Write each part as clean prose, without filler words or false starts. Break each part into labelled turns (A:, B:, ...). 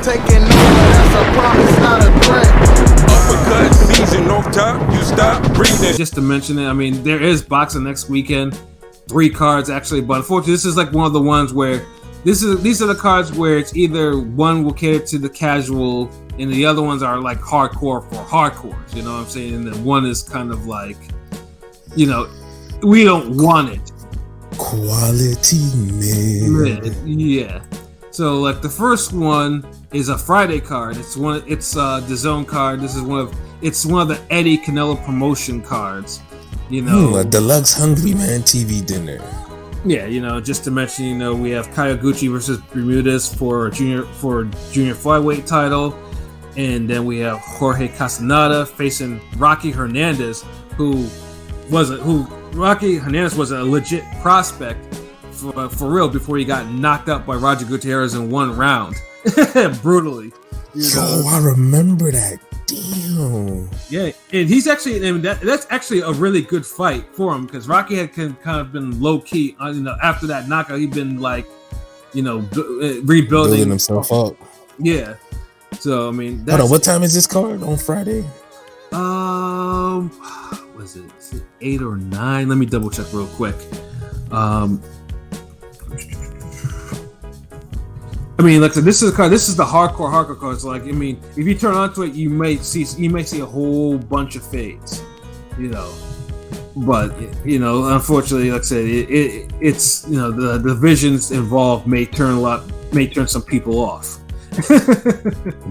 A: taking over, that's a promise, not a threat.
B: Uppercut season off top, you stop breathing.
C: Just to mention it, I mean, there is boxing next weekend. 3 cards actually, but unfortunately, this is like one of the ones where these are the cards where it's either one will cater to the casual, and the other ones are like hardcore for hardcores. You know what I'm saying? And then one is kind of like, you know, we don't want it.
D: Quality man.
C: Yeah. So like the first one is a Friday card. It's the Zone card. This is one of the Eddie Canelo promotion cards. You know,
D: a deluxe Hungry Man TV dinner.
C: Yeah, you know, just to mention, you know, we have Kayaguchi versus Bermudez for junior flyweight title, and then we have Jorge Castaneda facing Rocky Hernandez, Rocky Hernandez was a legit prospect for real before he got knocked out by Roger Gutierrez in 1 round, brutally.
D: Yo, I remember that. Damn.
C: Yeah, and he's actually, I mean, that's actually a really good fight for him because Rocky had kind of been low key. You know, after that knockout, he'd been like, you know, rebuilding
D: himself up.
C: Yeah. So I mean,
D: hold on. What time is this card on Friday?
C: Was it 8 or 9? Let me double check real quick. I mean, like this is the hardcore cards. Like, I mean, if you turn onto it, you may see a whole bunch of fades, you know. But you know, unfortunately, like I said, it's you know the divisions involved may turn some people off.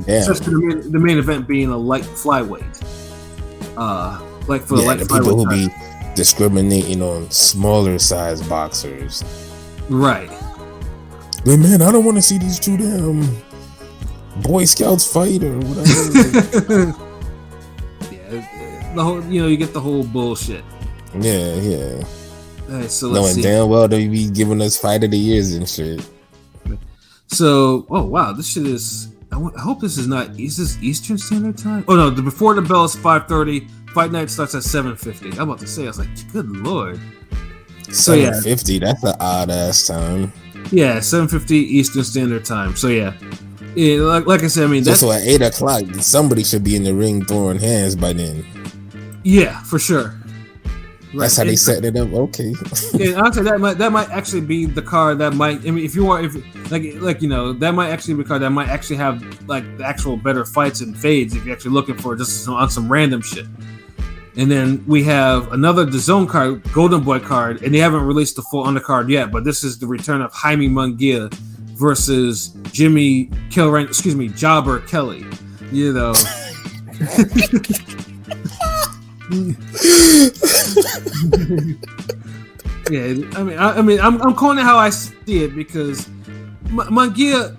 C: Especially the main event being a light flyweight. Like for the light flyweight,
D: people who be discriminating on smaller size boxers,
C: right?
D: But man, I don't want to see these 2 damn Boy Scouts fight or whatever.
C: Yeah, the whole, you know, you get the whole bullshit.
D: Yeah.
C: Alright, so
D: knowing damn well they be giving us fight of the years and shit.
C: So, oh wow, this shit is. I hope this is not. Is this Eastern Standard Time? Oh no, before the bell is 5:30. Fight night starts at 7:50. I'm about to say, I was like, good lord.
D: 7:50. That's an odd ass time.
C: Yeah, 7:50 Eastern Standard Time. So yeah, like I said, I mean,
D: so at 8 o'clock, somebody should be in the ring throwing hands by then.
C: Yeah, for sure.
D: Right. That's how they set it up. Okay.
C: Yeah, honestly, that might actually be the card that might. I mean, if like you know, that might actually be a card that might actually have like the actual better fights and fades if you're actually looking for just on some random shit. And then we have another DAZN card, Golden Boy card, and they haven't released the full undercard yet, but this is the return of Jaime Munguia versus Jobber Kelly. You know. Yeah, I mean, I'm calling it how I see it because Munguia,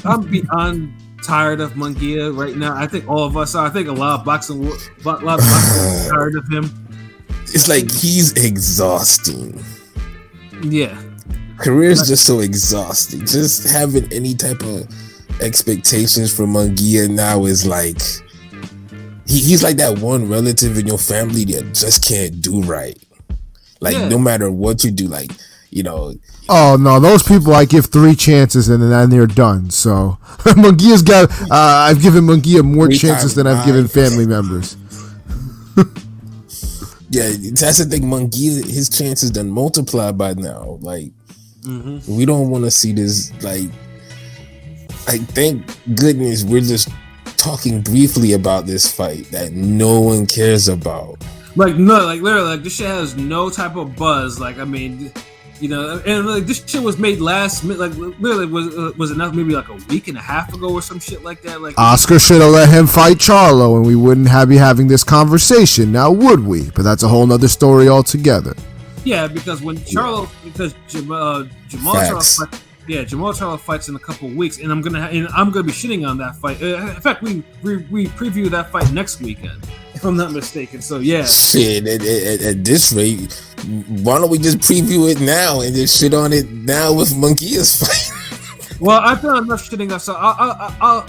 C: I'm beyond tired of Munguia right now. I think all of us are. I think a lot of boxing are tired of him.
D: It's like he's exhausting.
C: Yeah,
D: career's just so exhausting. Just having any type of expectations for Munguia now is like he's like that one relative in your family that just can't do right. Like no matter what you do, like you know.
E: Oh no, those people I give 3 chances and then they're done. So Munguia's got. I've given Munguia more chances than I've given family members.
D: Yeah, that's the thing. Munguia, his chances done multiplied by now. Like we don't want to see this. Like thank goodness we're just talking briefly about this fight that no one cares about.
C: Like no, like literally, like this shit has no type of buzz. Like I mean. You know, and like this shit was made last minute. Like literally, was enough maybe like a week and a half ago or some shit like that. Like
E: Oscar should have let him fight Charlo, and we wouldn't be having this conversation now, would we? But that's a whole nother story altogether.
C: Yeah, because when Jamal Charlo fights in a couple of weeks, and I'm gonna be shitting on that fight. In fact, we preview that fight next weekend, if I'm not mistaken. So yeah,
D: shit. At this rate, why don't we just preview it now and just shit on it now with Munguia's fight?
C: Well, I've done enough shitting up, so I'll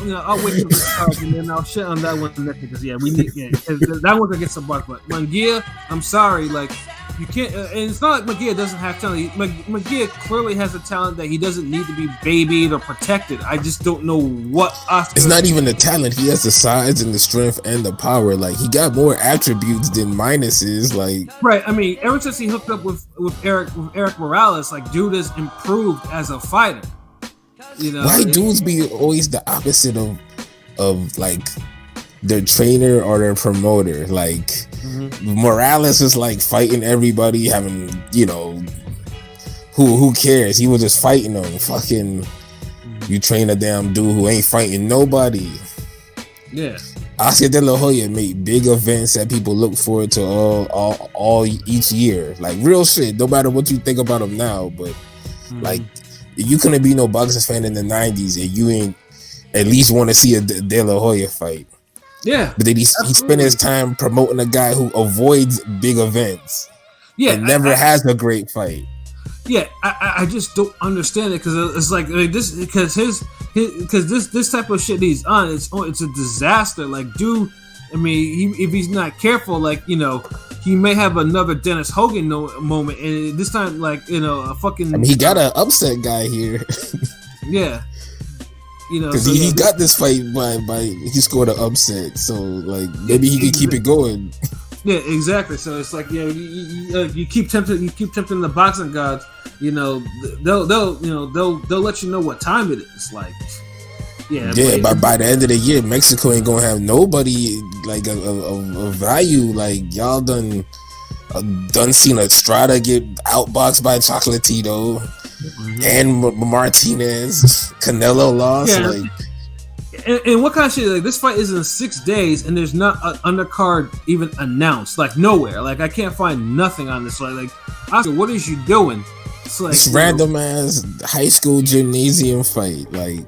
C: wait till the card and then I'll shit on that one next because we need that one's gonna get some buck. But Munguia, I'm sorry, like You can't, and it's not like Munguia doesn't have talent. Munguia clearly has a talent that he doesn't need to be babied or protected. I just don't know what Oscar.
D: It's not even the talent. He has the size and the strength and the power. Like, he got more attributes than minuses. Like,
C: right. I mean, ever since he hooked up with Eric Morales, like, dude has improved as a fighter. You know,
D: why dudes be always the opposite of like their trainer or their promoter? Like, Morales is like fighting everybody, having, you know, who cares? He was just fighting them. Fucking, you train a damn dude who ain't fighting nobody.
C: Yeah.
D: Oscar De La Hoya made big events that people look forward to all each year. Like, real shit. No matter what you think about him now, but like, you couldn't be no boxing fan in the 90s and you ain't at least want to see a De La Hoya fight.
C: Yeah.
D: But then he spent his time promoting a guy who avoids big events.
C: Yeah.
D: And never has a great fight.
C: Yeah, I just don't understand it, because it's like this, because this type of shit he's on, it's a disaster. Like, dude, I mean, if he's not careful, like, you know, he may have another Dennis Hogan moment, and this time, like, you know, a fucking.
D: I mean, he got an upset guy here.
C: Yeah, you know,
D: because
C: so,
D: he got this fight by he scored an upset, so like maybe he can keep it going.
C: Yeah, exactly. So it's like, yeah, you keep tempting the boxing gods. You know, they'll let you know what time it is. Like, yeah.
D: By the end of the year, Mexico ain't gonna have nobody like a value. Like, y'all done seen Estrada get outboxed by Chocolatito and Martinez. Canelo lost.
C: Yeah.
D: Like,
C: and what kind of shit? Like, this fight is in 6 days, and there's not an undercard even announced. Like, nowhere. Like, I can't find nothing on this. Like, Oscar, what is you doing? It's like,
D: this random ass high school gymnasium fight. Like,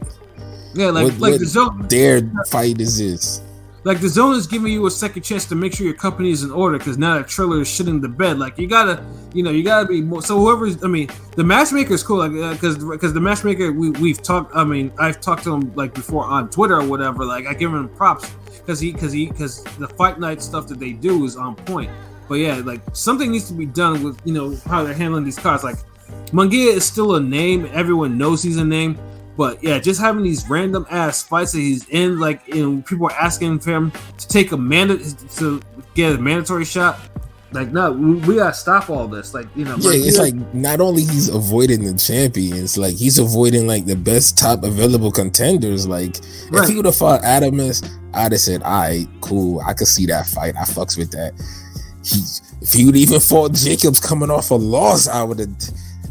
C: yeah, like the zone.
D: Their fight is this.
C: Like, the zone is giving you a second chance to make sure your company is in order, because now that Triller is shitting the bed. Like, you gotta be more. So whoever's, I mean, the matchmaker is cool, like, because the matchmaker we've talked. I mean, I've talked to him like before on Twitter or whatever. Like, I give him props because the fight night stuff that they do is on point. But yeah, like, something needs to be done with, you know, how they're handling these cards. Like, Munguia is still a name. Everyone knows he's a name. But yeah, just having these random ass fights that he's in, like, you know, people are asking for him to take to get a mandatory shot. Like, no, we gotta stop all this. Like, you know,
D: yeah, it's like not only he's avoiding the champions, like he's avoiding like the best top available contenders. Like, if he would have fought Adamus, I'd have said, all right, cool, I could see that fight. I fucks with that. If he would even fought Jacobs coming off a loss, I would have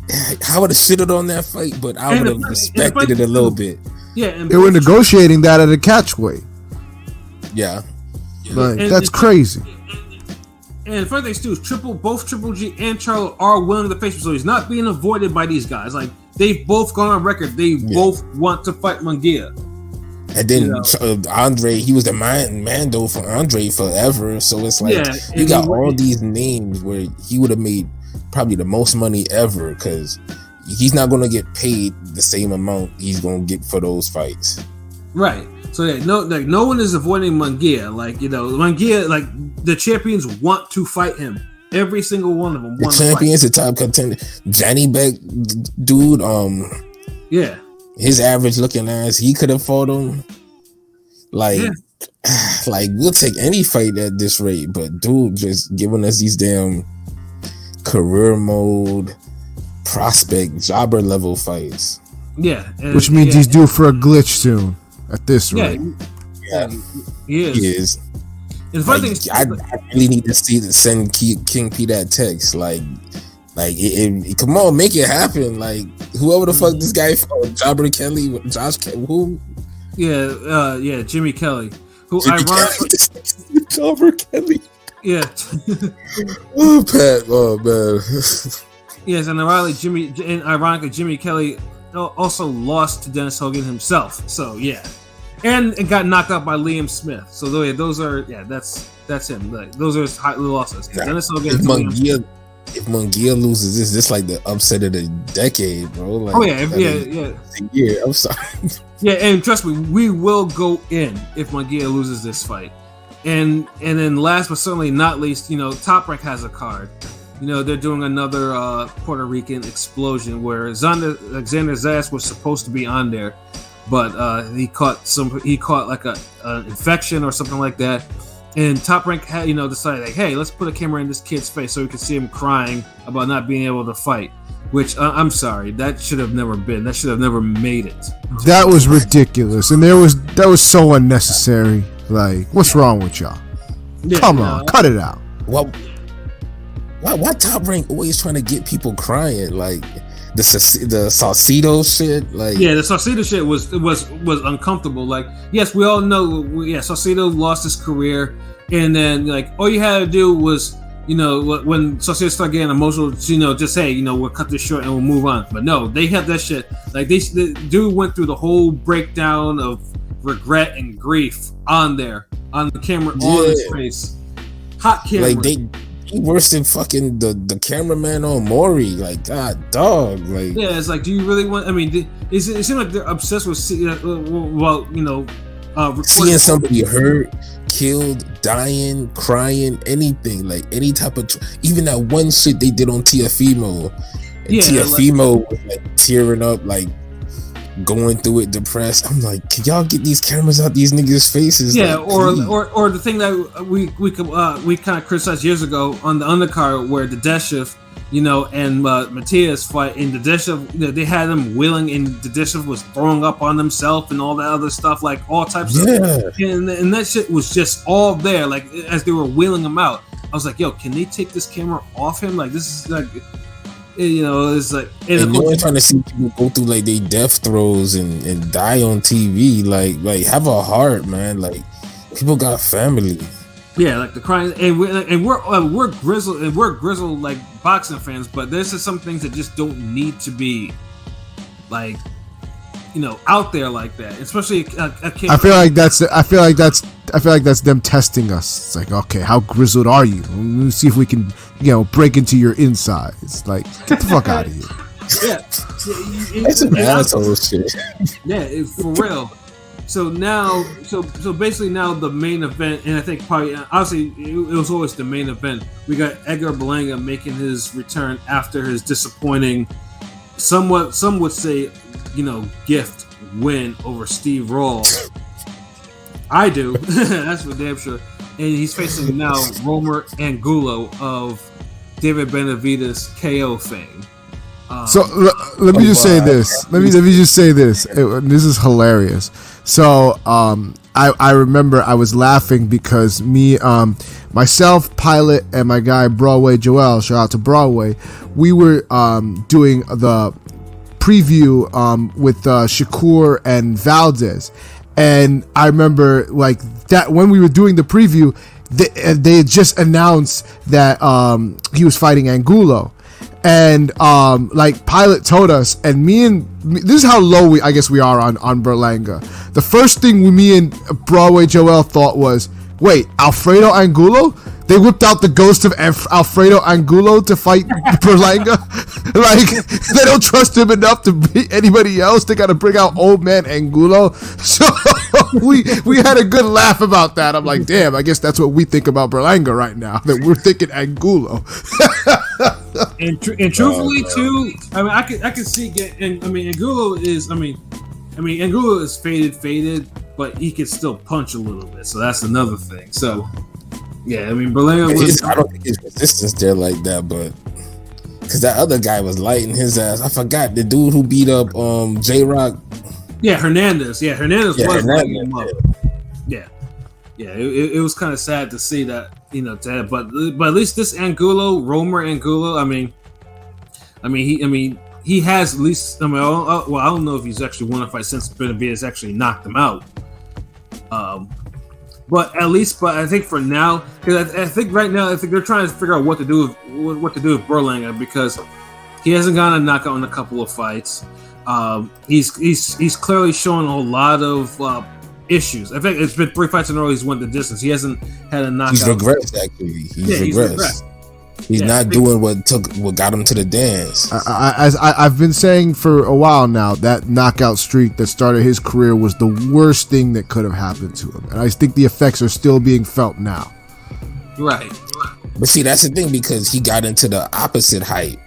D: shitted on that fight, but I would have respected it a little bit.
C: Yeah, and
E: they were negotiating that at a catchweight.
D: Yeah,
E: like, that's crazy.
C: And the funny thing too is both Triple G and Charlo are willing to face him, so he's not being avoided by these guys. Like, they've both gone on record; they both want to fight Munguia.
D: And then Andre, he was the Mando for Andre forever. So it's like, you got all these names where he would have made probably the most money ever, because he's not going to get paid the same amount he's going to get for those fights.
C: Right. So yeah, no one is avoiding Munguia. Like, you know, Munguia, like, the champions want to fight him. Every single one of them.
D: The champions, the top contender, Johnny Beck, dude.
C: Yeah.
D: His average looking ass, he could have fought him. Like, like, we'll take any fight at this rate, but dude, just giving us these damn career mode, prospect, jobber level fights.
C: Yeah,
E: which means he's due for a glitch soon. At this rate,
C: he is. And
D: like, I really need to send King P that text. Like, come on, make it happen. Like, whoever the fuck this guy fought, Jobber Kelly, Josh Kelly, who?
C: Yeah, Jimmy Kelly. Who?
D: Jobber Kelly.
C: Yeah.
D: Oh, Pat. Oh, man.
C: Yes, and ironically, Jimmy Kelly also lost to Dennis Hogan himself. So yeah, and it got knocked out by Liam Smith. So those are that's him. Like, those are his high losses. Dennis Hogan.
D: If Munguia loses this like the upset of the decade, bro. Like,
C: yeah.
D: I'm sorry.
C: Yeah, and trust me, we will go in if Munguia loses this fight. And then last but certainly not least, you know, Top Rank has a card. they're doing another Puerto Rican explosion where Alexander Zayas was supposed to be on there, but he caught like an infection or something like that. And Top Rank had, decided like, hey, let's put a camera in this kid's face so we can see him crying about not being able to fight. Which I'm sorry, that should have never been. That should have never made it.
E: That was ridiculous, and that was so unnecessary. Like, what's wrong with y'all?
C: Yeah,
E: Come on, cut it out.
D: Why Top Rank always trying to get people crying? Like the Saucedo shit. Like,
C: yeah, the Saucedo shit was uncomfortable. Like, yes, we all know. Saucedo lost his career, and then like all you had to do was, when Saucedo started getting emotional, just say, we'll cut this short and we'll move on. But no, they had that shit. Like, the dude went through the whole breakdown of regret and grief on the camera, on his face. Hot camera.
D: Like, he worse than fucking the cameraman on Maury. Like, God, dog. Like,
C: yeah, it's like, do you really want? I mean, it seems like they're obsessed with, seeing
D: somebody hurt, killed, dying, crying, anything, like any type of, even that one shit they did on Tiafimo. Tiafimo was like tearing up, like going through it, depressed. I'm like, can y'all get these cameras out these niggas' faces?
C: Yeah,
D: like,
C: or the thing that we kind of criticized years ago on the undercard where the Deshev, and Matthias fight in the Deshev, they had him willing, and the Deshev was throwing up on himself and all that other stuff, like all types of stuff. And that shit was just all there, like as they were wheeling him out. I was like, yo, can they take this camera off him? Like, this is like, it's like,
D: and no one trying to see people go through like they death throes and die on TV. Like have a heart, man. Like, people got family.
C: Yeah, like the crying, and we're grizzled like boxing fans, but there's just some things that just don't need to be like, out there like that. Especially a kid.
E: I feel like that's them testing us. It's like, okay, how grizzled are you? Let's see if we can, break into your insides. Like, get the fuck out of here.
C: Yeah,
D: that's some asshole shit.
C: Yeah, for real. So now, so basically now the main event, and I think probably obviously it was always the main event. We got Edgar Berlanga making his return after his disappointing, some would say, gift win over Steve Rawls. I do. That's for damn sure. And he's facing now Romer Angulo of David Benavidez KO fame.
E: So let me just say this. Let me just say this. This is hilarious. So I remember I was laughing because myself, Pilot, and my guy Broadway Joel, shout out to Broadway, we were doing the preview with Shakur and Valdez, and I remember like that when we were doing the preview, they had just announced that he was fighting Angulo. And like Pilot told us, and this is how low we are on Berlanga. The first thing me and Broadway Joel thought was, wait, Alfredo Angulo? They whipped out the ghost of Alfredo Angulo to fight Berlanga? Like, they don't trust him enough to beat anybody else. They got to bring out old man Angulo. So we had a good laugh about that. I'm like, damn, I guess that's what we think about Berlanga right now. That we're thinking Angulo.
C: And truthfully, too, I mean, I can see Angulo is, Angulo is faded, but he can still punch a little bit. So that's another thing. So, yeah, I mean, Berlanga was.
D: I don't think his resistance there like that, but because that other guy was lighting his ass. I forgot the dude who beat up J-Rock.
C: Yeah, Hernandez. Yeah, Hernandez was lighting him up. Yeah. Yeah, it was kind of sad to see that, but at least this Romer Angulo, he has at least, I don't know if he's actually won a fight since Benavidez actually knocked him out. But I think for now, because I think right now, they're trying to figure out what to do with Berlanga, because he hasn't gotten a knockout in a couple of fights. He's clearly showing a lot of issues. I think it's been 3 fights in a row he's went the distance. He hasn't had a knockout.
D: He's regressed, actually. He's regressed. He's not doing what got him to the dance.
E: I've been saying for a while now, that knockout streak that started his career was the worst thing that could have happened to him. And I think the effects are still being felt now.
C: Right.
D: But see, that's the thing, because he got into the opposite hype.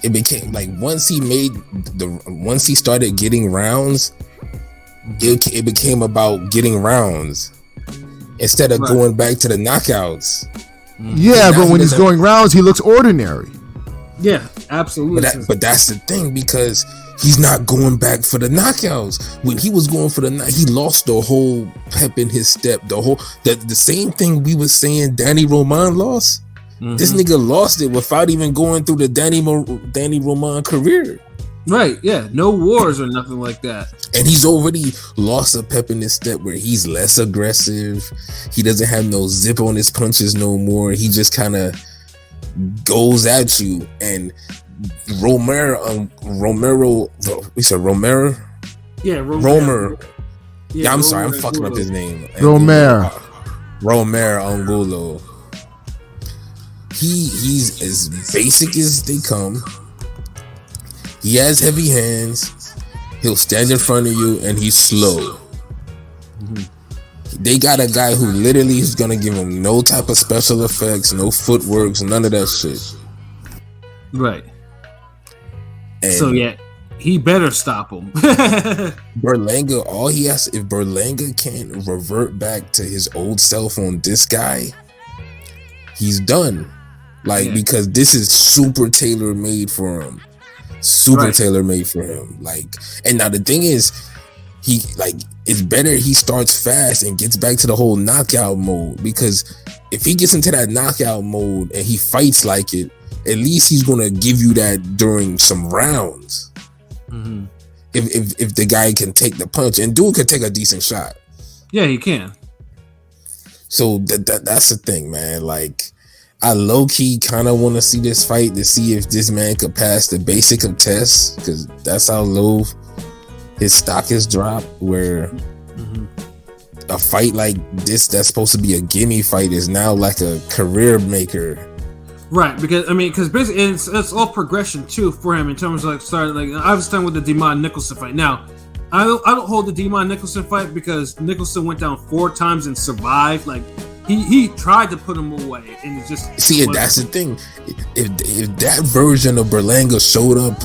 D: It became like once he started getting rounds, it became about getting rounds instead of going back to the knockouts.
E: Yeah, but when he's going rounds, he looks ordinary.
C: Yeah, absolutely.
D: But that's the thing, because he's not going back for the knockouts. When he was going for he lost the whole pep in his step. The same thing we were saying Danny Roman lost. This nigga lost it without even going through the Danny Roman career.
C: Right, yeah. No wars or nothing like that.
D: And he's already lost a pep in his step where he's less aggressive. He doesn't have no zip on his punches no more. He just kind of goes at you. And Romero.
C: Yeah,
D: Romer. Yeah, I'm sorry, I'm fucking up his name.
E: Romero
D: Angulo. He's as basic as they come. He has heavy hands. He'll stand in front of you, and he's slow. They got a guy who literally is gonna give him no type of special effects, no footworks, none of that shit.
C: Right.
D: And
C: so yeah, he better stop him.
D: Berlanga, all he has, if Berlanga can't revert back to his old self on this guy, he's done. Because this is super tailor made for him. Tailor made for him. And now the thing is, it's better he starts fast and gets back to the whole knockout mode, because if he gets into that knockout mode and he fights like it, at least he's gonna give you that during some rounds. If the guy can take the punch, and dude can take a decent shot.
C: Yeah, he can.
D: So that's the thing, man. I low-key kind of want to see this fight to see if this man could pass the basic of tests, because that's how low his stock is dropped, where a fight like this that's supposed to be a gimme fight is now like a career maker.
C: Right, because basically it's all progression too for him in terms of I was starting with the Demond Nicholson fight. Now, I don't hold the Demond Nicholson fight because Nicholson went down 4 times and survived. He tried to put him away, and it just
D: that's the thing. If that version of Berlanga showed up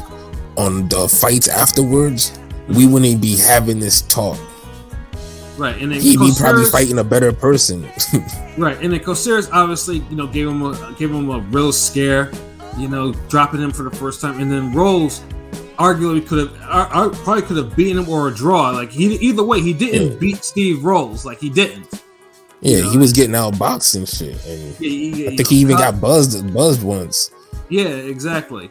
D: on the fights afterwards, we wouldn't be having this talk.
C: Right, and then
D: he'd be probably fighting a better person.
C: Right, and then Coceres obviously, gave him a real scare, dropping him for the first time, and then Rolls arguably probably could have beaten him or a draw. Either way, he didn't beat Steve Rolls. He didn't.
D: Yeah, he was getting outboxed and shit, and I think he even got buzzed once.
C: Yeah, exactly.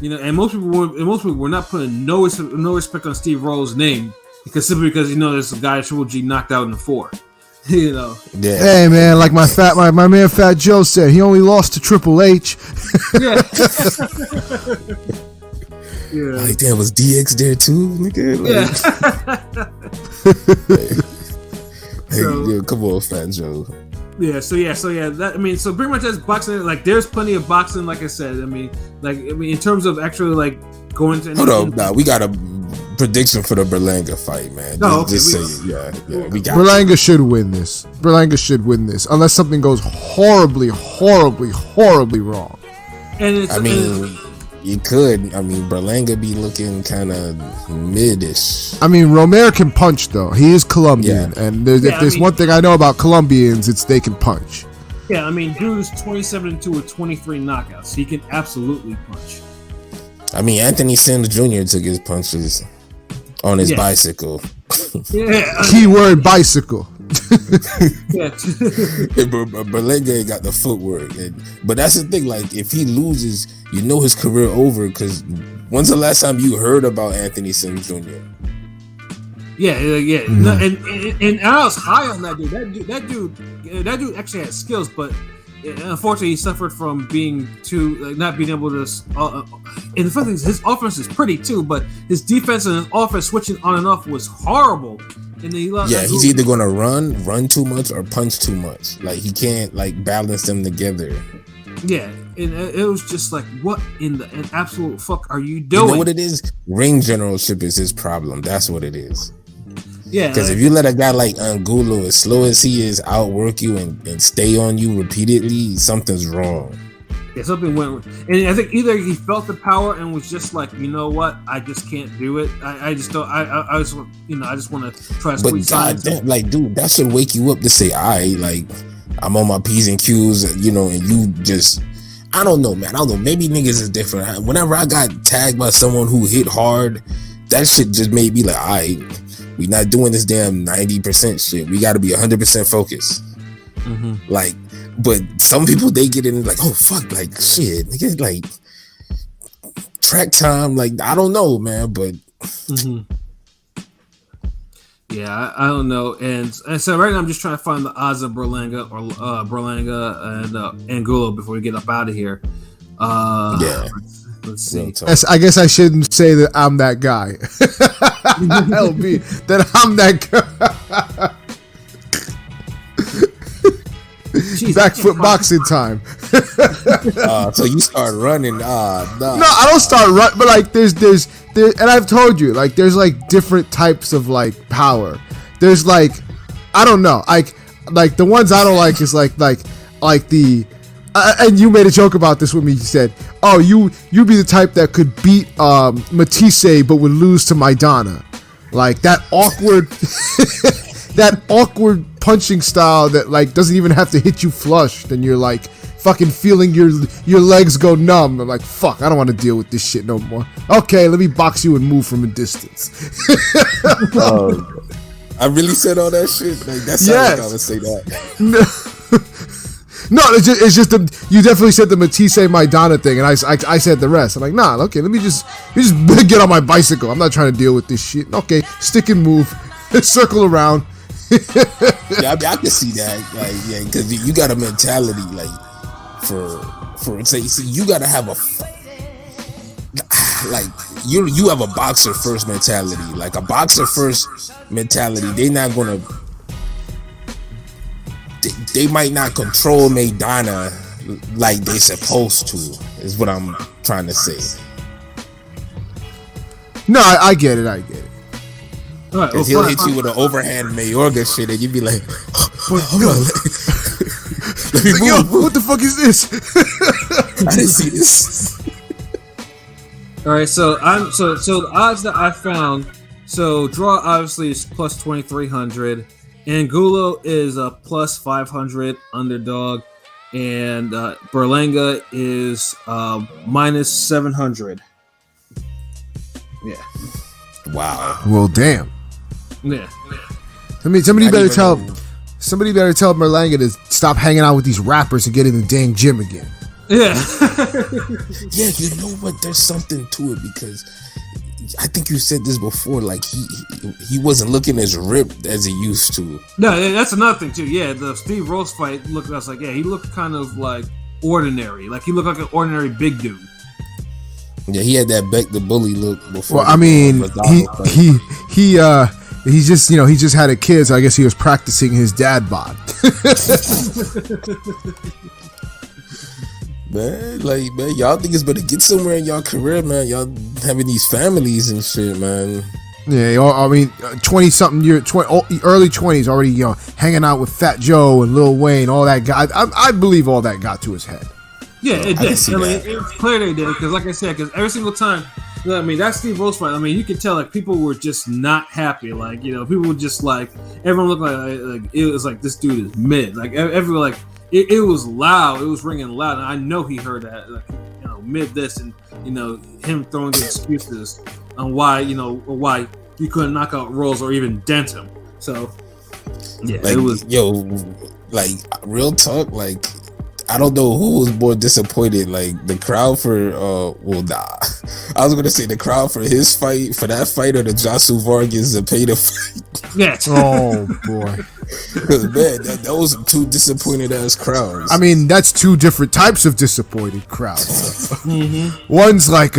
C: And most people were not putting no respect on Steve Rolls' name simply because there's a guy Triple G knocked out in the 4. Yeah.
E: Hey man, like my man Fat Joe said, he only lost to Triple H.
C: Yeah. Yeah.
D: Damn, was DX there too, nigga? Yeah, come on, Fat Joe.
C: So pretty much that's boxing. There's plenty of boxing. Like I said, in terms of actually going to.
D: Hold on, nah, we got a prediction for the Berlanga fight, man. We got
E: Berlanga should win this. Unless something goes horribly wrong.
C: And
D: you could. Berlanga be looking kind of mid-ish.
E: Romero can punch, though. He is Colombian. Yeah. And if there's one thing I know about Colombians, it's they can punch.
C: Yeah, dude is 27-2 with 23 knockouts. He can absolutely punch.
D: Anthony Sims Jr. took his punches on his bicycle.
C: Yeah.
E: Keyword bicycle.
D: Berlanga ain't got the footwork, but that's the thing. If he loses, his career over. Because when's the last time you heard about Anthony Sims Jr.?
C: Yeah. And I was high on that dude. That dude actually had skills, but unfortunately, he suffered from being not being able to. And the fact is, his offense is pretty too, but his defense and his offense switching on and off was horrible. And then
D: he's either gonna run too much or punch too much. He can't balance them together.
C: Yeah, and it was just what in the absolute fuck are you doing?
D: You know what it is? Ring generalship is his problem. That's what it is.
C: Yeah,
D: Because if you let a guy like Angulo, as slow as he is, outwork you and stay on you repeatedly, something's wrong.
C: yeah, something went, and I think either he felt the power and was just like, you know what, I just can't do it. I just don't. I just, I just want to try to
D: But
C: squeeze science.
D: goddamn, like, dude, that should wake you up to say, like, I'm on my P's and Q's, and you just, I don't know, man. I don't know. Maybe niggas is different. Whenever I got tagged by someone who hit hard, that shit just made me like, we not doing this damn 90% shit. We got to be 100% focused.
C: Mm-hmm.
D: Like, but some people, they get in like, oh fuck, like shit, nigga, like track time, like I don't know, man, but
C: yeah, I don't know, and so right now I'm just trying to find the odds of Berlanga and Angulo before we get up out of here.
D: Yeah.
C: Let's see.
E: I guess I shouldn't say that I'm that guy. That'll be that I'm that guy.
C: Jeez,
E: Back foot boxing time.
D: So you start running. Nah.
E: No, I don't start running, but like there's, and I've told you, like there's like different types of like power. There's like, I don't know, like the ones I don't like is like the. And you made a joke about this with me. You said, "Oh, you'd be the type that could beat Matisse, but would lose to Maidana." Like that awkward, that awkward punching style that like doesn't even have to hit you flushed, and you're like fucking feeling your legs go numb. I'm like, fuck, I don't want to deal with this shit no more. Okay, let me box you and move from a distance.
D: I really said all that shit. Like that sounds like I would say that.
E: No, it's just you definitely said the Matisse Maidana thing, and I said the rest. I'm like, nah, okay, let me just get on my bicycle. I'm not trying to deal with this shit. Okay, stick and move, circle around.
D: Yeah, I can see that. Like, yeah, because you got a mentality like for say, see, you got to have a like you have a boxer first mentality. Like a boxer first mentality, they not gonna. They might not control Maidana like they supposed to, is what I'm trying to say.
E: No, I get it.
C: All right,
D: Because he'll hit you with an overhand Mayorga shit, and you'd be like, hold on, let me move.
E: Yo, what the fuck is this?
D: I didn't see this.
C: All right, so the odds that I found. So draw obviously is plus 2,300. Angulo is a plus 500 underdog, and Berlanga is minus 700. Yeah.
D: Wow.
E: Well, damn.
C: Yeah.
E: Somebody better tell Berlanga to stop hanging out with these rappers and get in the dang gym again.
C: Yeah.
D: Yeah, you know what? There's something to it because I think you said this before. Like he wasn't looking as ripped as he used to.
C: No, that's another thing too. Yeah, the Steve Rose fight looked. I was like, yeah, he looked kind of like ordinary. Like he looked like an ordinary big dude.
D: Yeah, he had that Beck the Bully look before.
E: Well, I mean, he's just he just had a kid, so I guess he was practicing his dad bod.
D: Man, y'all niggas better get somewhere in y'all career, man. Y'all having these families and shit, man.
E: Yeah, I mean, 20-something year, early 20s, already hanging out with Fat Joe and Lil Wayne, all that guy. I believe all that got to his head.
C: Yeah, it did. I mean, it's clear they did because, like I said, because every single time, I mean, that Steve Rose fight. I mean, you could tell like people were just not happy. Like people were just like everyone looked like it was like this dude is mid. Like everyone like. It was loud. It was ringing loud, and I know he heard that. Like, mid this, and him throwing the excuses on why why you couldn't knock out Rose or even dent him. So yeah,
D: like,
C: it was
D: like real talk. Like I don't know who was more disappointed. Like the crowd for I was gonna say the crowd for his fight, for that fight, or the Joshua Vargas Zepeda fight.
C: Yeah.
E: Oh boy.
D: Because man, those are two disappointed ass crowds.
E: I mean, that's two different types of disappointed crowds.
C: Mm-hmm.
E: One's like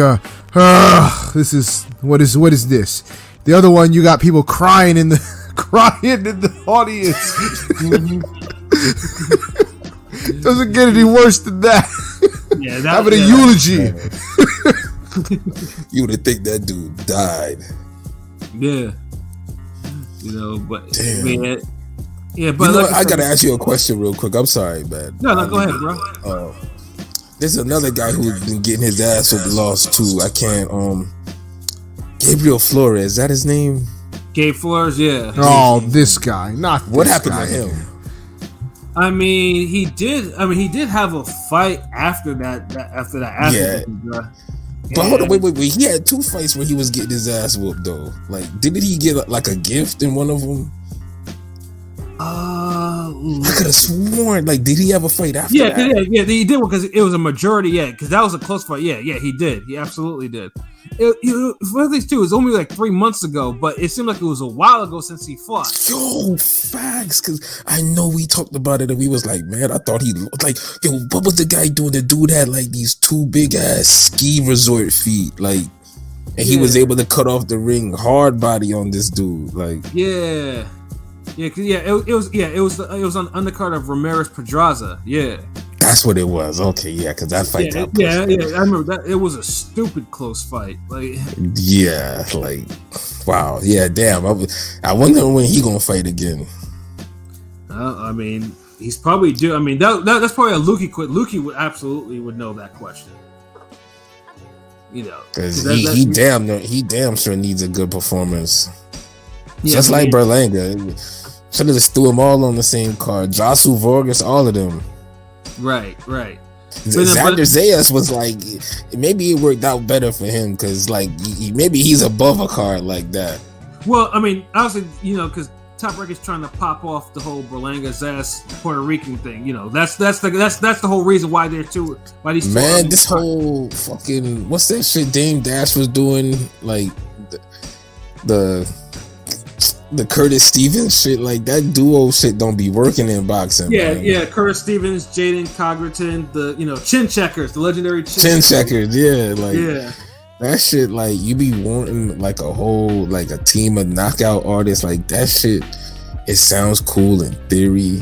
E: this is what is this? The other one, you got people crying in the audience. Doesn't get any worse than that.
C: Yeah,
E: having a eulogy.
D: You would think that dude died.
C: Yeah. But
D: Damn.
C: but
D: I gotta ask you a question real quick. I'm sorry, man.
C: No, go ahead, bro.
D: There's another guy who's been getting his ass lost too. I can't. Gabriel Flores, is that his name?
C: Gabe Flores, yeah.
E: Oh, this guy, not
D: What
E: this
D: happened
E: guy.
D: to him?
C: I mean, he did have a fight after that. After that,
D: Yeah. But hold on, wait. He had 2 fights where he was getting his ass whooped though. Like, didn't he get like a gift in one of them? I could have sworn. Like, did he have a fight after that?
C: Yeah, he did because it was a majority. Yeah, because that was a close fight. Yeah, he did. He absolutely did. For these two, it was only like 3 months ago, but it seemed like it was a while ago since he fought.
D: Yo, facts, because I know we talked about it and we was like, man, I thought he looked like, yo, what was the guy doing? The dude had like these 2 big ass ski resort feet, like, and he was able to cut off the ring hard body on this dude, like.
C: It was on undercard of Ramirez Pedraza. Yeah,
D: that's what it was. Okay, yeah, because that fight.
C: I remember that. It was a stupid close fight. Like,
D: yeah, like, wow, yeah, damn. I wonder when he gonna fight again.
C: I mean, he's probably due. I mean, that's probably a Lukey quit. Lukey would know that question.
D: Because he damn sure needs a good performance. Just like Berlanga. Should have just threw them all on the same card. Josu Vargas, all of them.
C: Right.
D: Xander Zayas was like, maybe it worked out better for him because, like, maybe he's above a card like that.
C: Well, I mean, obviously, because Top Rank is trying to pop off the whole Berlanga Zayas Puerto Rican thing. That's the whole reason why they're two. Why these
D: man, this whole fucking what's that shit Dame Dash was doing, like the Curtis Stevens shit, like that duo shit don't be working in boxing.
C: Yeah, Curtis Stevens, Jaden Coggerton, the Chin Checkers, the legendary
D: Chin Checkers, that shit, like, you be wanting like a whole, like, a team of knockout artists, like that shit. It sounds cool in theory.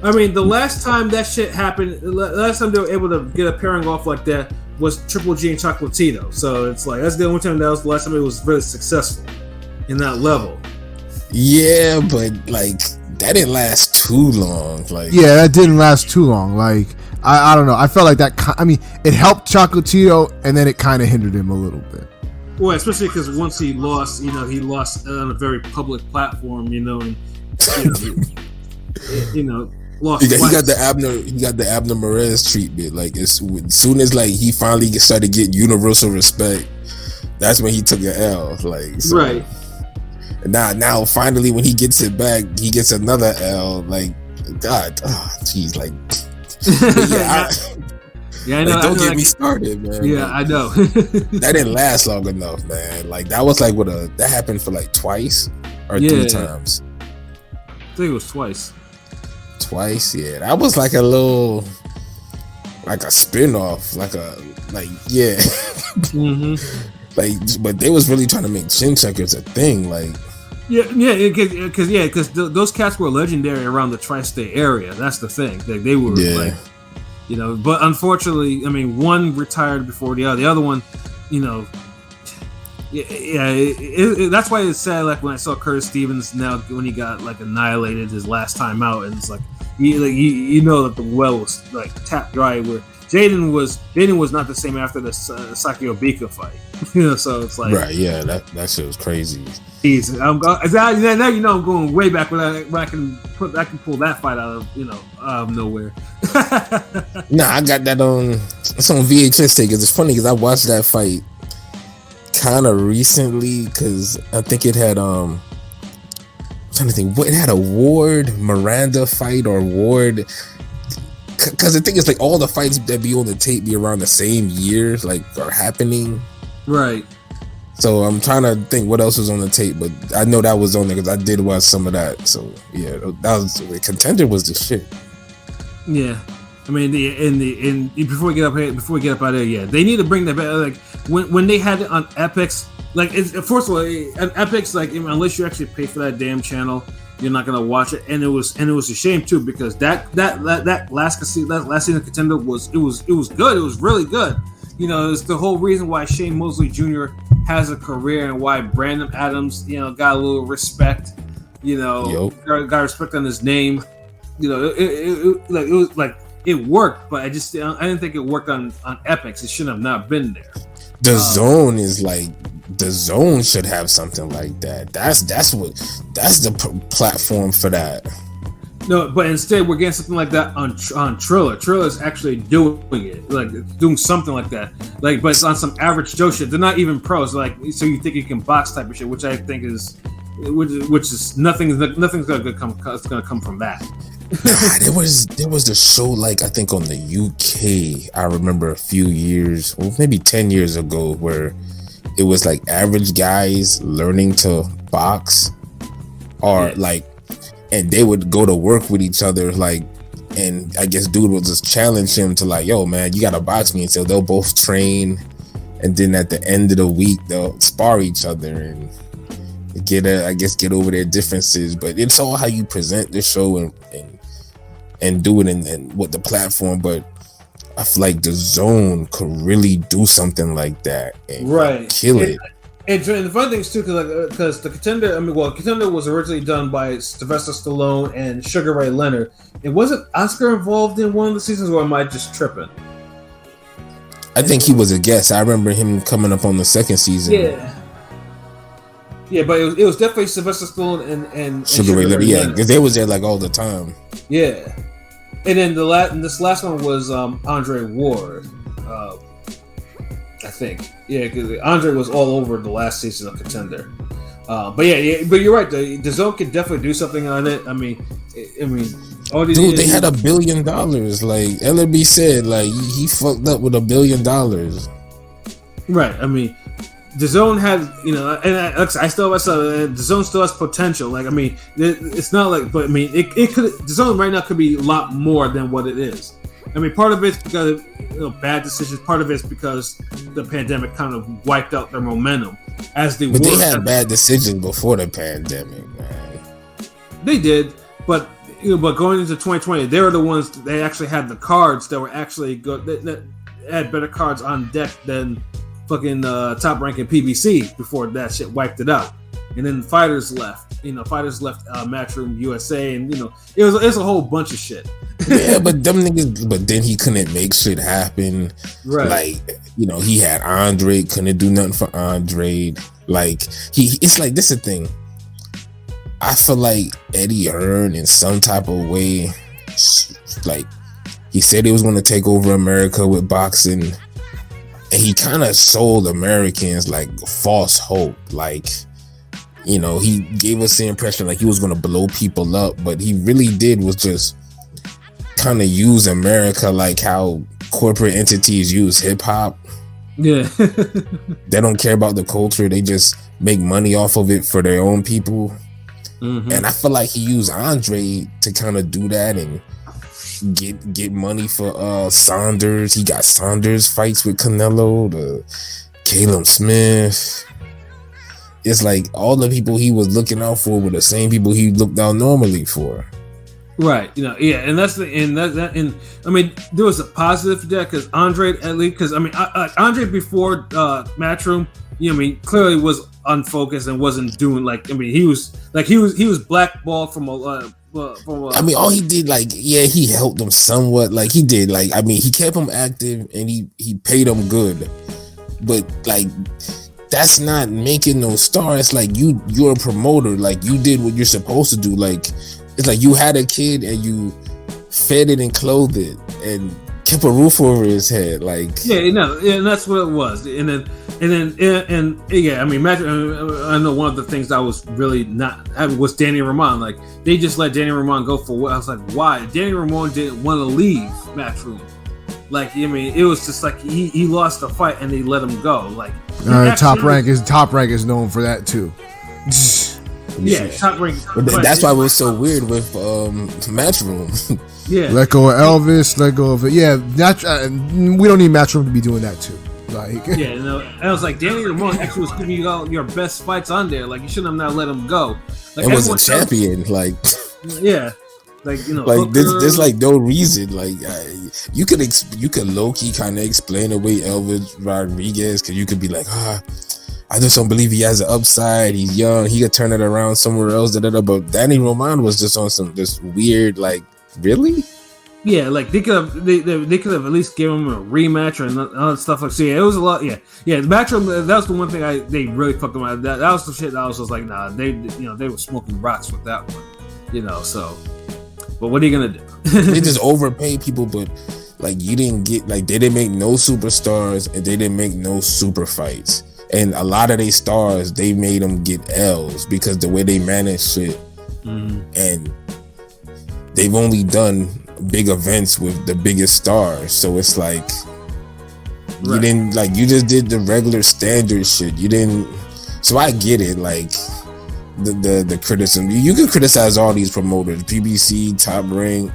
C: I mean, the last time that shit happened, the last time they were able to get a pairing off like that was Triple G and Chocolatito. So it's like that's the only time, that was the last time it was very successful in that level.
D: Yeah, but like that didn't last too long. Like,
E: yeah, that didn't last too long. Like, I don't know. I felt like that. I mean, it helped Chocolatito, and then it kind of hindered him a little bit.
C: Well, especially because once he lost, he lost on a very public platform, and lost.
D: He got the Abner Perez treatment. Like, as soon as like he finally started getting universal respect, that's when he took an L. Like, so. Right. Now, finally, when he gets it back, he gets another L. Like, God, jeez, like, I know. Like, don't get me started, man.
C: Yeah,
D: like,
C: I know.
D: That didn't last long enough, man. Like, that was like that happened for like twice or 3 times.
C: I think it was twice.
D: Twice, yeah. That was like a little, like a spin-off, yeah.
C: Mm-hmm.
D: Like, but they was really trying to make Chin Checkers a thing, like.
C: Because those cats were legendary around the tri-state area. That's the thing. They were like, But unfortunately, I mean, one retired before the other. The other one, that's why it's sad. Like when I saw Curtis Stevens now when he got like annihilated his last time out, and it's like that the well was like tapped dry. Where Jaden was not the same after the Sakio Bika fight. So it's like,
D: right, yeah, that shit was crazy.
C: Jeez, now I'm going way back when I can pull that fight out of nowhere.
D: Nah, I got that on. It's on VHS tape. It's funny because I watched that fight kind of recently because I think it had I'm trying to think what it had a Ward Miranda fight or Ward. Because the thing is, like, all the fights that be on the tape be around the same year, like, are happening.
C: Right.
D: So I'm trying to think what else was on the tape, but I know that was on there because I did watch some of that. So yeah, that was Contender was the shit.
C: Yeah, I mean, before we get up out of there, yeah, they need to bring that back. Like when they had it on Epix, like first of all, on Epix, like unless you actually pay for that damn channel, you're not gonna watch it. And it was a shame too because that last season of Contender was good. It was really good. It's the whole reason why Shane Mosley Jr. has a career and why Brandon Adams, got a little respect. You know,
D: Yup.
C: got respect on his name. You know, it worked, but I didn't think it worked on Epics. It shouldn't have not been there.
D: The Zone is like the Zone should have something like that. That's the platform for that.
C: No, but instead we're getting something like that on Triller. Triller is actually doing it, like doing something like that. Like, but it's on some average Joe shit. They're not even pros. Like, so you think you can box type of shit, which I think is, which is nothing's gonna come from that.
D: There was the show, like I think on the UK. I remember a few years, or maybe 10 years ago, where it was like average guys learning to box, or like. And they would go to work with each other, like, and I guess dude would just challenge him to like, yo, man, you gotta box me. And so they'll both train, and then at the end of the week they'll spar each other and get over their differences. But it's all how you present the show and do it and what the platform. But I feel like the Zone could really do something like that and kill it.
C: And the fun thing is too, because the Contender, Contender was originally done by Sylvester Stallone and Sugar Ray Leonard. It wasn't Oscar involved in one of the seasons, or am I just tripping?
D: I think he was a guest. I remember him coming up on the second season.
C: Yeah, but it was definitely Sylvester Stallone and
D: Sugar Ray Leonard. Yeah, because they was there like all the time.
C: Yeah, and then this last one was Andre Ward. I think, because Andre was all over the last season of Contender. But you're right. The Zone could definitely do something on it. I mean, all these
D: dude, they had $1 billion. Like LB said, like he fucked up with $1 billion.
C: Right. I mean, the Zone had, and I still myself. The Zone still has potential. Like, I mean, it's not like, but I mean, it could. The Zone right now could be a lot more than what it is. I mean, part of it's because of bad decisions. Part of it's because the pandemic kind of wiped out their momentum as they.
D: But they had bad decisions before the pandemic, man.
C: They did, but going into 2020, they were the ones they actually had the cards that were actually good. That had better cards on deck than fucking top ranking PBC before that shit wiped it out. And then fighters left. Fighters left Matchroom USA, and it was a whole bunch of shit.
D: Yeah, but them niggas. But then he couldn't make shit happen. Right. Like he had Andre, couldn't do nothing for Andre. Like it's like this is the thing. I feel like Eddie Hearn in some type of way, like he said he was going to take over America with boxing, and he kind of sold Americans like false hope. Like. He gave us the impression like he was going to blow people up, but he really did was just kind of use America like how corporate entities use hip hop.
C: Yeah.
D: They don't care about the culture. They just make money off of it for their own people. Mm-hmm. And I feel like he used Andre to kind of do that and get money for Saunders. He got Saunders fights with Canelo, the Caleb Smith. It's like all the people he was looking out for were the same people he looked out normally for.
C: Right. And that's and I mean, there was a positive there because Andre, at least, because I mean, Andre before Matchroom, clearly was unfocused and wasn't doing he was blackballed from a.
D: I mean, all he did, he helped them somewhat. Like he did, he kept him active and he paid him good, but that's not making no star. It's like you're a promoter. Like you did what you're supposed to do. Like it's like you had a kid and you fed it and clothed it and kept a roof over his head. Like
C: and that's what it was. And then I mean, I know one of the things I was really not having was Danny Ramon. Like they just let Danny Ramon go for what I was like, why? Danny Ramon didn't want to leave Matchroom. Like it was just like he lost the fight and they let him go. Like
E: Top Rank is known for that too.
C: Yeah, Top Rank.
D: But that's why it was so weird with Matchroom.
C: Yeah,
E: let go of Elvis. Let go of it. Yeah, we don't need Matchroom to be doing that too.
C: And I was like, Danny Ramon actually was giving you all your best fights on there. Like you shouldn't have not let him go.
D: Like, it was a champion.
C: There's
D: like no reason. Like you could low key kind of explain away Elvis Rodriguez because you could be like, I just don't believe he has an upside. He's young. He could turn it around somewhere else. But Danny Roman was just on some just weird, like, really?
C: Yeah, like they could have at least given him a rematch or other stuff like. So yeah, it was a lot. Yeah, the matchup. That was the one thing they really fucked him out. That was the shit that I was just like, nah, they were smoking rocks with that one, So, but what are you gonna do?
D: They just overpay people, but like you didn't get they didn't make no superstars and they didn't make no super fights. And a lot of these stars, they made them get L's because the way they manage shit, and they've only done big events with the biggest stars, so it's like you didn't you just did the regular standard shit. You didn't, so I get it. Like the criticism, you can criticize all these promoters, PBC, Top Rank,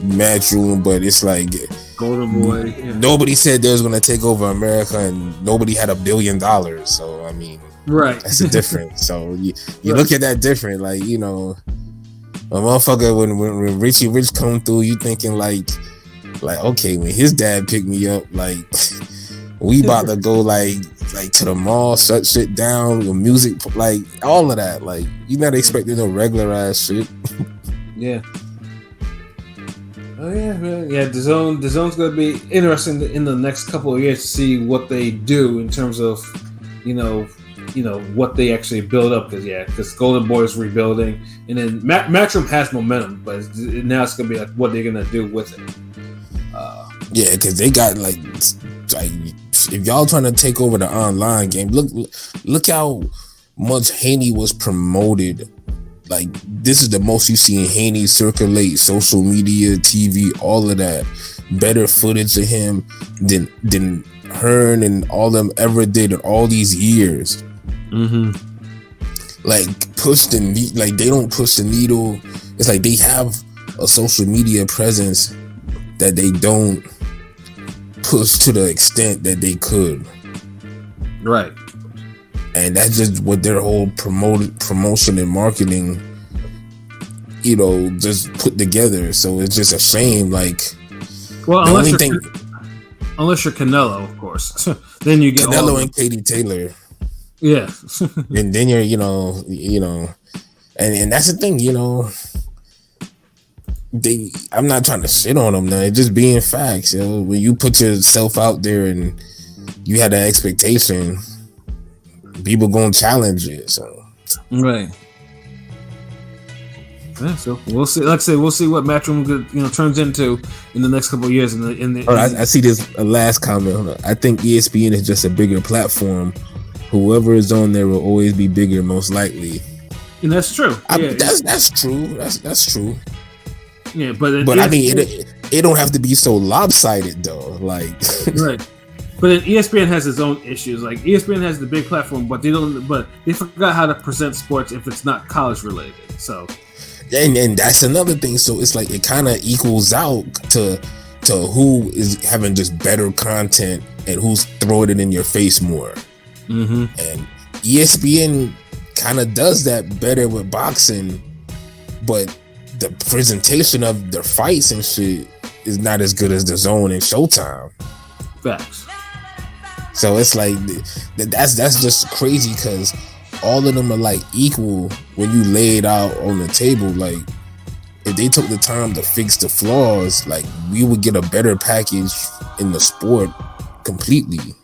D: Matchroom, but it's like
C: Golden Boy. Yeah.
D: Nobody said they was gonna take over America, and nobody had $1 billion. So I mean,
C: that's
D: a difference. So you look at that different, a motherfucker when Richie Rich come through, you thinking like okay, when his dad picked me up, we about to go to the mall, shut shit down with music, all of that. You not expecting no regular ass shit.
C: Yeah. Oh yeah, man. Yeah. The zone's gonna be interesting in the next couple of years to see what they do in terms of, what they actually build up. Because Golden Boy is rebuilding, and then Matchroom has momentum, but now it's gonna be like what they're gonna do with it.
D: Yeah, because they got if y'all trying to take over the online game, look how much Haney was promoted. This is the most you see Haney circulate, social media, TV, all of that. Better footage of him than Hearn and all them ever did in all these years. Push the they don't push the needle. It's like they have a social media presence that they don't push to the extent that they could.
C: Right.
D: And that's just what their whole promotion and marketing, just put together. So it's just a shame.
C: Unless you're Canelo, of course, then you get
D: Canelo and Katie Taylor.
C: Yeah,
D: and then you're, and that's the thing, I'm not trying to shit on them. Now, it's just being facts. When you put yourself out there and you had that expectation, people gonna challenge it. So
C: right. Yeah, so we'll see. Like I said, we'll see what Matchroom turns into in the next couple of years.
D: I see this last comment. I think ESPN is just a bigger platform. Whoever is on there will always be bigger, most likely.
C: And that's true.
D: That's true. That's true.
C: Yeah, but
D: I mean, it don't have to be so lopsided though. Right.
C: But then ESPN has its own issues. ESPN has the big platform, but they forgot how to present sports if it's not college related. So,
D: and that's another thing. So it's it kind of equals out to who is having just better content and who's throwing it in your face more. And ESPN kind of does that better with boxing, but the presentation of their fights and shit is not as good as the Zone and Showtime.
C: Facts.
D: So it's that's just crazy because all of them are equal when you lay it out on the table. If they took the time to fix the flaws, we would get a better package in the sport completely.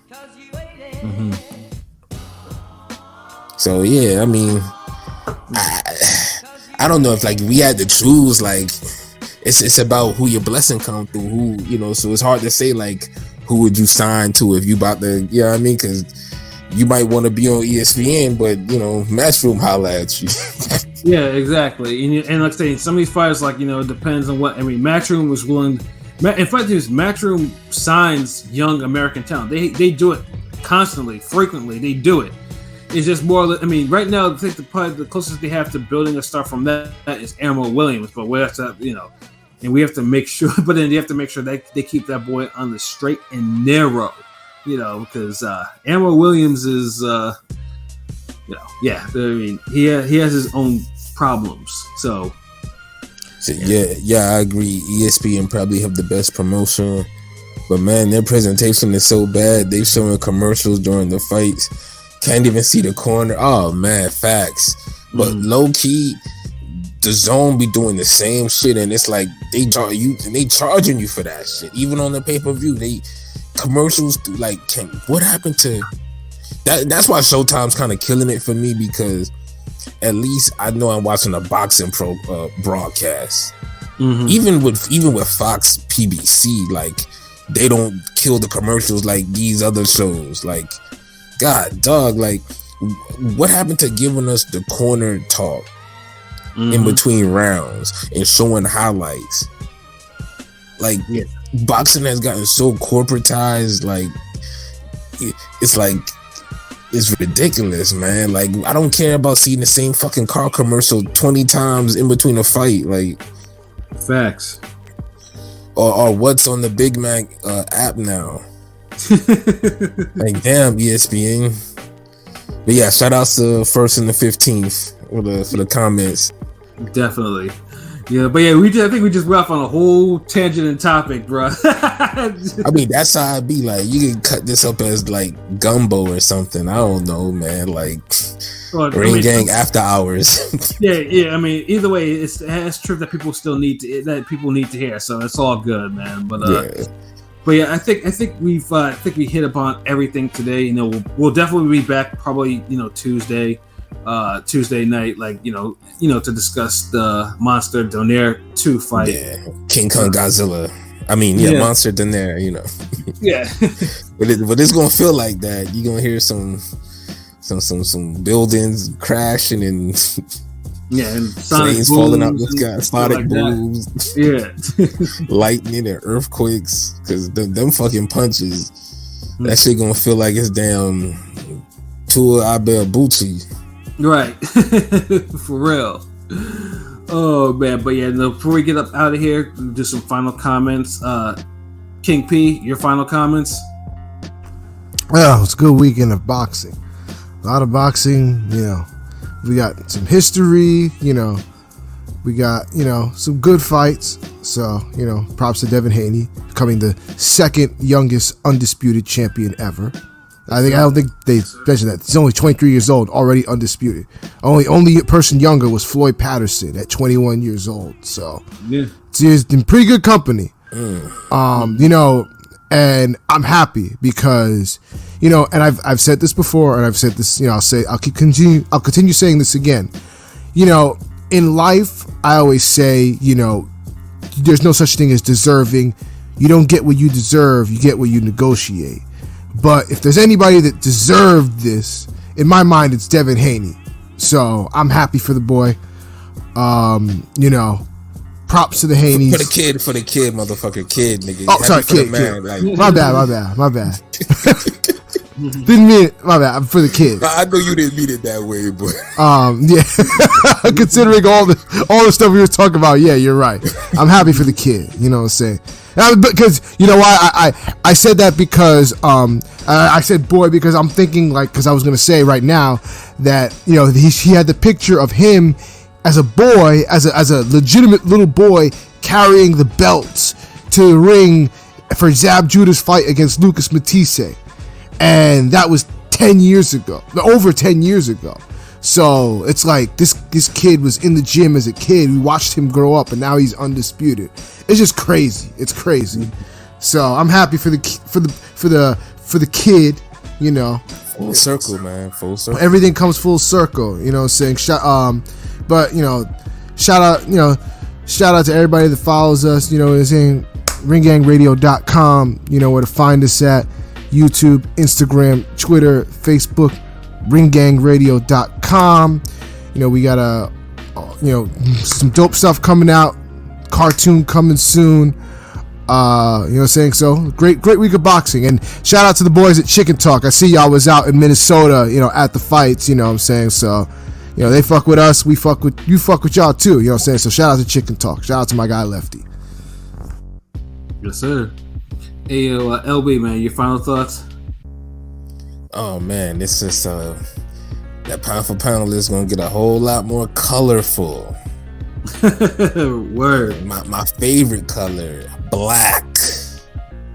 D: So yeah, I mean, I don't know if we had to choose. It's about who your blessing come through. Who so it's hard to say who would you sign to if you about to, you know what I mean? Because you might want to be on ESPN, but Matchroom holla at you.
C: Yeah, exactly. And like I say, some of these fighters, it depends on what. I mean, Matchroom was willing. In fact, Matchroom signs young American talent. They do it constantly, frequently. They do it. It's just more. I mean, right now, I think the closest they have to building a star from that is Ammo Williams. But we have to, and we have to make sure. But then you have to make sure that they keep that boy on the straight and narrow, because Ammo Williams is, yeah. I mean, he has his own problems. So yeah, I agree. ESPN probably have the best promotion, but man, their presentation is so bad. They showing commercials during the fights.
D: Can't even see the corner. Oh man, facts. But low key, the zone be doing the same shit, and it's like they charging you for that shit. Even on the pay-per-view, they commercials like what happened to that? That's why Showtime's kind of killing it for me, because at least I know I'm watching a boxing broadcast. Even with Fox PBC, like they don't kill the commercials like these other shows. Like, God, dog, like what happened to giving us the corner talk in between rounds and showing highlights? Like, boxing has gotten so corporatized. Like, it's ridiculous, man. Like, I don't care about seeing the same fucking car commercial 20 times in between a fight. Like,
C: facts.
D: Or what's on the Big Mac app now. Like, damn, ESPN. But yeah, shout outs to 1st and the 15th for the comments.
C: Definitely. Yeah, but yeah, I think we just went off on a whole tangent and topic, bro.
D: I mean, that's how I be. Like, you can cut this up as like gumbo or something. I don't know, man. Like, Ring Gang after hours.
C: yeah. I mean, either way, it's true that people still need to hear. So it's all good, man. But yeah, I think we hit upon everything today. You know, we'll definitely be back probably Tuesday night, like to discuss the Monster Donaire 2 fight.
D: Yeah, King Kong Godzilla. I mean, Monster Donaire.
C: Yeah,
D: but it's gonna feel like that. You're gonna hear some buildings crashing and
C: and
D: planes falling out the sky, sonic booms, lightning and earthquakes. Because them fucking punches, that shit gonna feel like it's damn Tua Abebuchi.
C: Right. For real. Oh man, but yeah, before we get up out of here, we'll do some final comments. King P, your final comments?
E: Well, it's a good weekend of boxing. A lot of boxing, we got some history, we got, some good fights. So, props to Devin Haney, becoming the second youngest undisputed champion ever. I don't think they mentioned that. He's only 23 years old, already undisputed. Only person younger was Floyd Patterson at 21 years old. So he's in pretty good company. And I'm happy because, and I've said this before, and I've said this, I'll continue saying this again. In life, I always say, there's no such thing as deserving. You don't get what you deserve, you get what you negotiate. But if there's anybody that deserved this, in my mind, it's Devin Haney. So I'm happy for the boy. Props to the Haneys.
D: For the kid, motherfucker, kid, nigga.
E: Oh, sorry, kid.
D: Like,
E: my bad. Didn't mean it. My bad. For the kid.
D: I know you didn't mean it that way, but
E: yeah. Considering all the stuff we were talking about, yeah, you're right. I'm happy for the kid. You know what I'm saying? Because you know why I said that, because I said boy because I'm thinking, like, because I was gonna say right now that he had the picture of him as a boy, as a legitimate little boy, carrying the belts to the ring for Zab Judah's fight against Lucas Matisse. And that was 10 years ago, over 10 years ago. So it's like this kid was in the gym as a kid. We watched him grow up, and now he's undisputed. It's just crazy. It's crazy. So I'm happy for the kid.
D: Full circle, man. Full circle.
E: Everything comes full circle. Saying but shout out to everybody that follows us. Saying ringgangradio.com. Where to find us at. YouTube, Instagram, Twitter, Facebook, ringgangradio.com. We got some dope stuff coming out, cartoon coming soon. Saying so. Great week of boxing, and shout out to the boys at Chicken Talk. I see y'all was out in Minnesota, at the fights. So, they fuck with us, we fuck with y'all too. So shout out to Chicken Talk. Shout out to my guy Lefty.
C: Yes, sir. Hey, LB, man, your final thoughts?
D: Oh man, this is that pound for pound list is gonna get a whole lot more colorful.
C: Word.
D: My favorite color, black.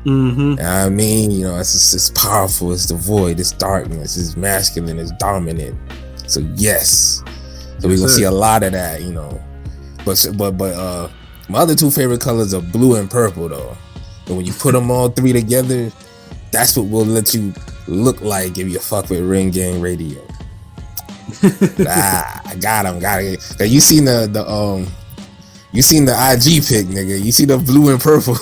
C: Mm-hmm.
D: I mean, you know, it's powerful. It's the void. It's darkness. It's masculine. It's dominant. So yes, so we're gonna see a lot of that, you know. But my other two favorite colors are blue and purple, though. And when you put them all three together, that's what will let you look like if you fuck with Ring Gang Radio. I got him. You seen the IG pic, nigga. You see the blue and purple.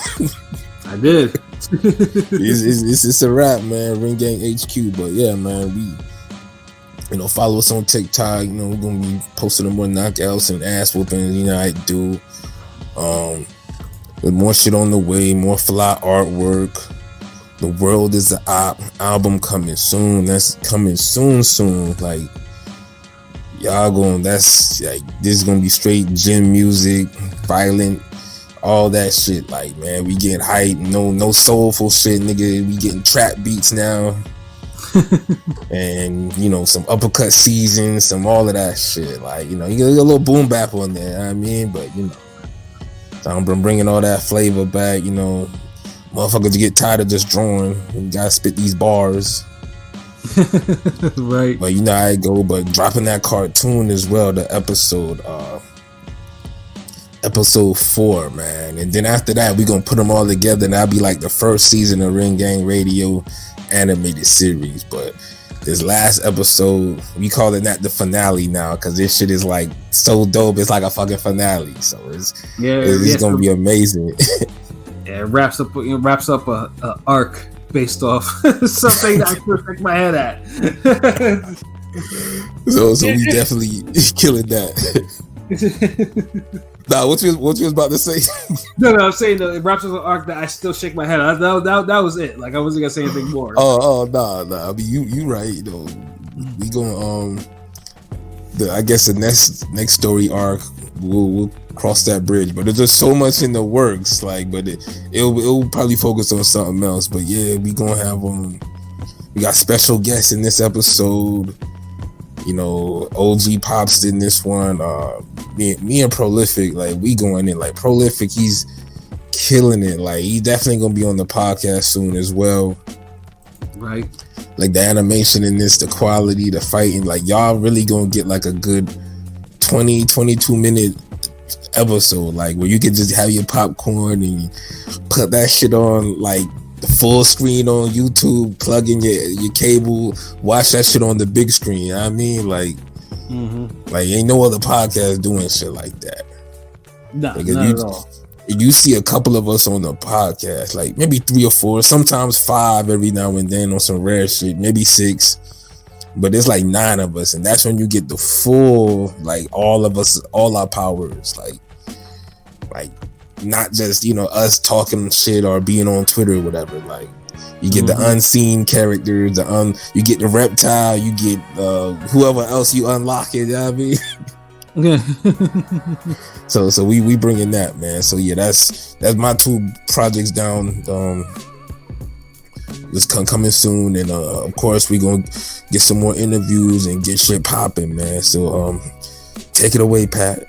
C: I did.
D: it's a wrap, man. Ring Gang HQ. But yeah, man, we, you know, follow us on TikTok. You know, we're gonna be posting more knockouts and ass whoopings. You know, I do. With more shit on the way, more fly artwork. The World is the Op album coming soon. That's coming soon. Like, y'all that's like, this is gonna be straight gym music, violent, all that shit. Like, man, we getting hype. No soulful shit, nigga. We getting trap beats now. And, you know, some uppercut seasons, some all of that shit. Like, you know, you get a little boom bap on there, you know what I mean? But, you know, so I'm bringing all that flavor back, you know. Motherfuckers get tired of just drawing. You gotta spit these bars.
C: Right.
D: But you know how I go, but dropping that cartoon as well, the episode 4, man. And then after that, we gonna put them all together, and that'll be like the first season of Ring Gang Radio animated series. But this last episode, we calling that the finale now, because this shit is like so dope. It's like a fucking finale. So it's gonna be amazing.
C: Yeah, it wraps up a arc based off something that I could shake my head at.
D: so we definitely killing that. Nah, what you was about to say?
C: No, I'm saying that it wraps up an arc that I still shake my head at. That was it. Like, I wasn't gonna say anything more.
D: Nah. I mean, you right. You know, we gonna I guess the next story arc, we'll cross that bridge. But there's just so much in the works. Like, but it'll probably focus on something else. But yeah, we gonna have we got special guests in this episode. You know, OG Pops in this one. Me and Prolific, like, we going in. Like, Prolific, he's killing it. Like, he definitely gonna be on the podcast soon as well.
C: Right.
D: Like, the animation in this, the quality, the fighting, like, y'all really gonna get like a good 22 minute episode, like, where you can just have your popcorn and put that shit on, like, the full screen on YouTube, plug in your cable, watch that shit on the big screen. You know what I mean? Like, like, ain't no other podcast doing shit like that.
C: No,
D: like,
C: not at all.
D: You see a couple of us on the podcast, like maybe 3 or 4, sometimes 5 every now and then on some rare shit, maybe 6, but it's like 9 of us, and that's when you get the full, like, all of us, all our powers, like not just, you know, us talking shit or being on Twitter or whatever. Like, you get the unseen characters, you get the reptile, you get whoever else you unlock it, you know what I mean?
C: Yeah.
D: So we bringing that, man. So yeah, that's my 2 projects down. It's coming soon, and of course we gonna get some more interviews and get shit popping, man. So take it away, Pat.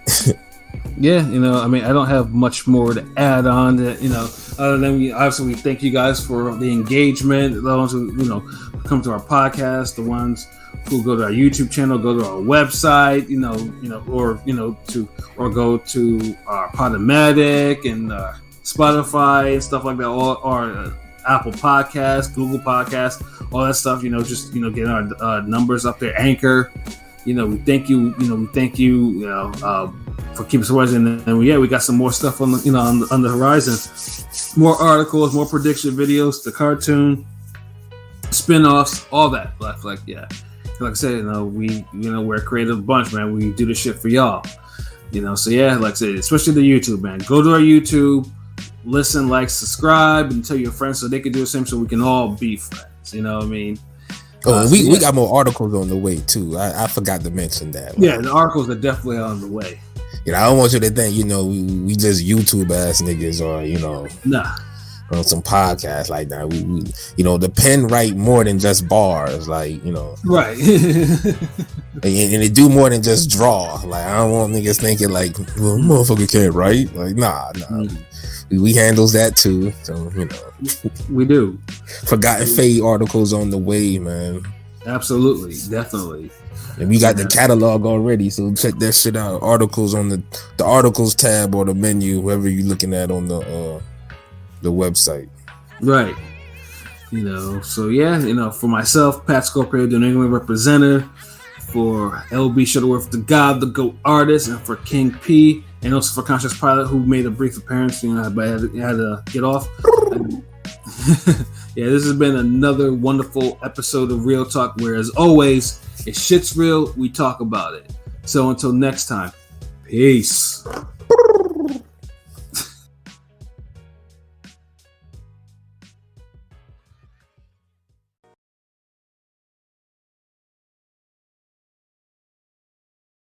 C: Yeah, you know, I mean, I don't have much more to add on to, you know, other than we thank you guys for the engagement, the ones who, you know, come to our podcast, the ones who go to our YouTube channel, go to our website, or go to our Podomatic and Spotify and stuff like that, or Apple Podcasts, Google Podcasts, all that stuff. You know, just, you know, getting our numbers up there. Anchor, you know, we thank you. For keeping us rising, and we got some more stuff on the horizon. More articles, more prediction videos, the cartoon, spin-offs, all that. Like I said, you know, we're a creative bunch, man. We do this shit for y'all, you know. So yeah, like I said, especially the YouTube, man. Go to our YouTube, listen, like, subscribe, and tell your friends so they can do the same, so we can all be friends. You know what I mean?
D: We got more articles on the way too. I forgot to mention that. Like,
C: yeah, the articles are definitely on the way.
D: You know, I don't want you to think, you know, we just YouTube ass niggas, or, you know, on some podcast like that. We you know, the pen write more than just bars, like, you know.
C: Right.
D: and it do more than just draw. Like I don't want niggas thinking like, well, motherfucker can't write. Like nah. We handles that too. So
C: we do.
D: Forgotten Fade articles on the way, man.
C: Absolutely, definitely.
D: And we got the catalog already, so check that shit out. Articles on the articles tab or the menu, whoever you're looking at on the website.
C: Right. So yeah, for myself, Pat Scorpio, the New England representative, for LB Shuttleworth, the God, the GOAT artist, and for King P, and also for Conscious Pilot, who made a brief appearance, but had to get off. Yeah, this has been another wonderful episode of Real Talk, where as always, if shit's real, we talk about it. So until next time, peace.